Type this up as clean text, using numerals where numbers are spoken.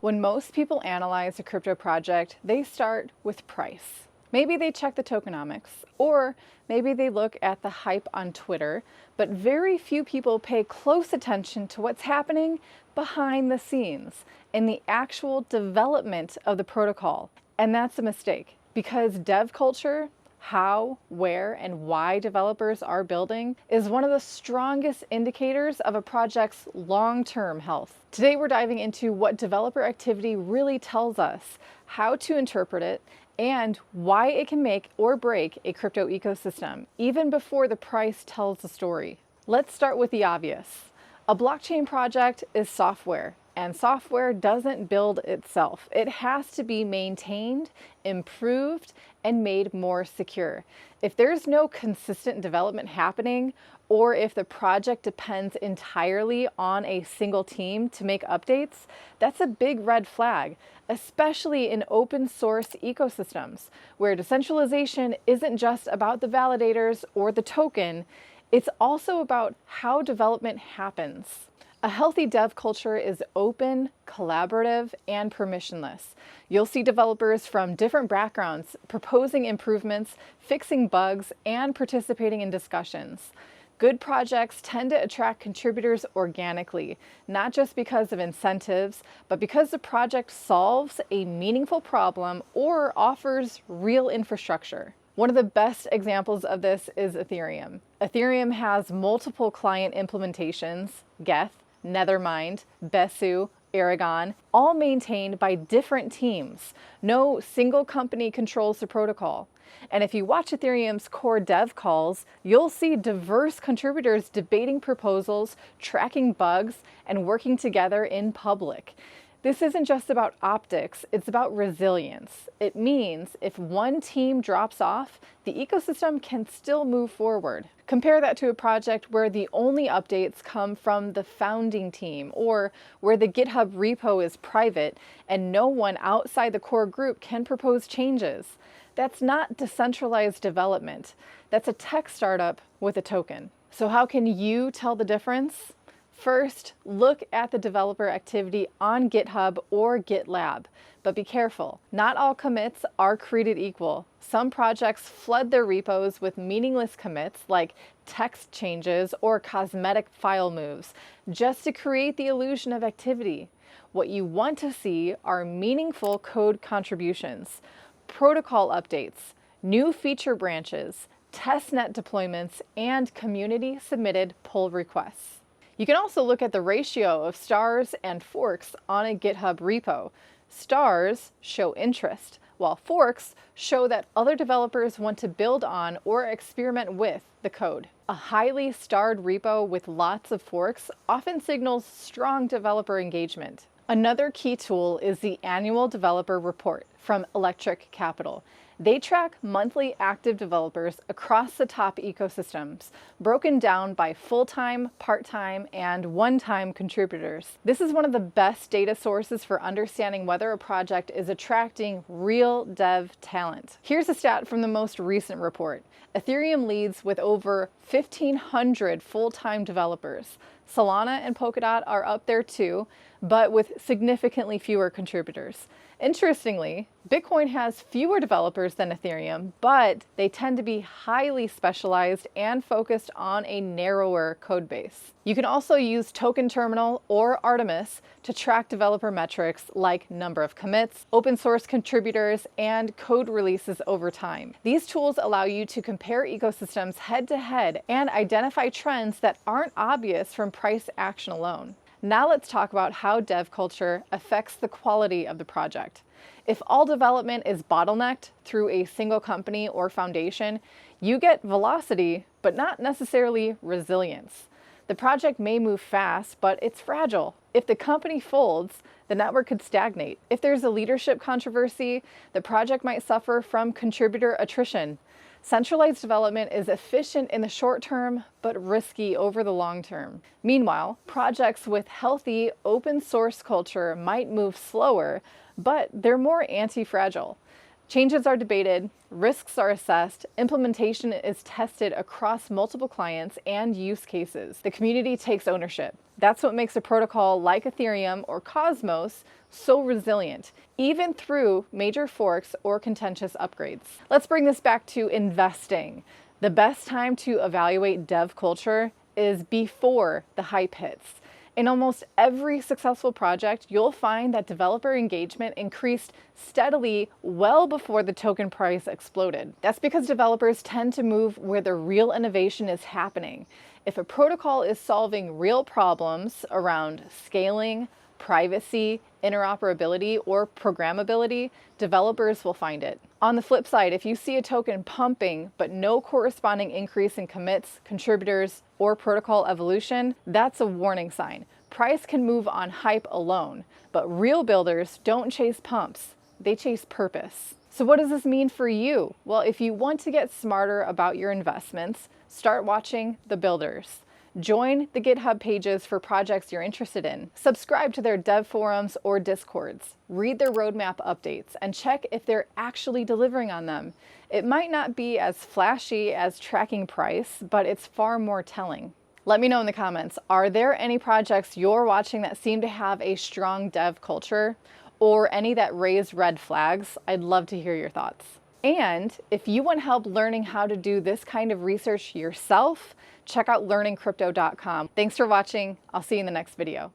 When most people analyze a crypto project, they start with price. Maybe they check the tokenomics, or maybe they look at the hype on Twitter, but very few people pay close attention to what's happening behind the scenes in the actual development of the protocol. And that's a mistake, because dev culture, how, where, and why developers are building, is one of the strongest indicators of a project's long-term health. Today we're diving into what developer activity really tells us, how to interpret it, and why it can make or break a crypto ecosystem, even before the price tells the story. Let's start with the obvious. A blockchain project is software, and software doesn't build itself. It has to be maintained, improved, and made more secure. If there's no consistent development happening, or if the project depends entirely on a single team to make updates, that's a big red flag, especially in open source ecosystems, where decentralization isn't just about the validators or the token, it's also about how development happens. A healthy dev culture is open, collaborative, and permissionless. You'll see developers from different backgrounds proposing improvements, fixing bugs, and participating in discussions. Good projects tend to attract contributors organically, not just because of incentives, but because the project solves a meaningful problem or offers real infrastructure. One of the best examples of this is Ethereum. Ethereum has multiple client implementations, Geth, Nethermind, Besu, Aragon, all maintained by different teams. No single company controls the protocol. And if you watch Ethereum's core dev calls, you'll see diverse contributors debating proposals, tracking bugs, and working together in public. This isn't just about optics, it's about resilience. It means if one team drops off, the ecosystem can still move forward. Compare that to a project where the only updates come from the founding team, or where the GitHub repo is private and no one outside the core group can propose changes. That's not decentralized development. That's a tech startup with a token. So how can you tell the difference? First, look at the developer activity on GitHub or GitLab. But be careful, not all commits are created equal. Some projects flood their repos with meaningless commits like text changes or cosmetic file moves, just to create the illusion of activity. What you want to see are meaningful code contributions, protocol updates, new feature branches, testnet deployments, and community-submitted pull requests. You can also look at the ratio of stars and forks on a GitHub repo. Stars show interest, while forks show that other developers want to build on or experiment with the code. A highly starred repo with lots of forks often signals strong developer engagement. Another key tool is the annual developer report from Electric Capital. They track monthly active developers across the top ecosystems, broken down by full-time, part-time, and one-time contributors. This is one of the best data sources for understanding whether a project is attracting real dev talent. Here's a stat from the most recent report. Ethereum leads with over 1,500 full-time developers. Solana and Polkadot are up there too, but with significantly fewer contributors. Interestingly, Bitcoin has fewer developers than Ethereum, but they tend to be highly specialized and focused on a narrower code base. You can also use Token Terminal or Artemis to track developer metrics like number of commits, open source contributors, and code releases over time. These tools allow you to compare ecosystems head to head and identify trends that aren't obvious from price action alone. Now let's talk about how dev culture affects the quality of the project. If all development is bottlenecked through a single company or foundation, you get velocity, but not necessarily resilience. The project may move fast, but it's fragile. If the company folds, the network could stagnate. If there's a leadership controversy, the project might suffer from contributor attrition. Centralized development is efficient in the short term, but risky over the long term. Meanwhile, projects with healthy open source culture might move slower, but they're more anti-fragile. Changes are debated, risks are assessed, implementation is tested across multiple clients and use cases. The community takes ownership. That's what makes a protocol like Ethereum or Cosmos so resilient, even through major forks or contentious upgrades. Let's bring this back to investing. The best time to evaluate dev culture is before the hype hits. In almost every successful project, you'll find that developer engagement increased steadily well before the token price exploded. That's because developers tend to move where the real innovation is happening. If a protocol is solving real problems around scaling, privacy, interoperability, or programmability, developers will find it. On the flip side, if you see a token pumping but no corresponding increase in commits, contributors, or protocol evolution, that's a warning sign. Price can move on hype alone, but real builders don't chase pumps, they chase purpose. So what does this mean for you? Well, if you want to get smarter about your investments, start watching the builders. Join the GitHub pages for projects you're interested in. Subscribe to their dev forums or discords. Read their roadmap updates and check if they're actually delivering on them. It might not be as flashy as tracking price, but it's far more telling. Let me know in the comments, are there any projects you're watching that seem to have a strong dev culture, or any that raise red flags? I'd love to hear your thoughts. And if you want help learning how to do this kind of research yourself, check out learningcrypto.com. Thanks for watching. I'll see you in the next video.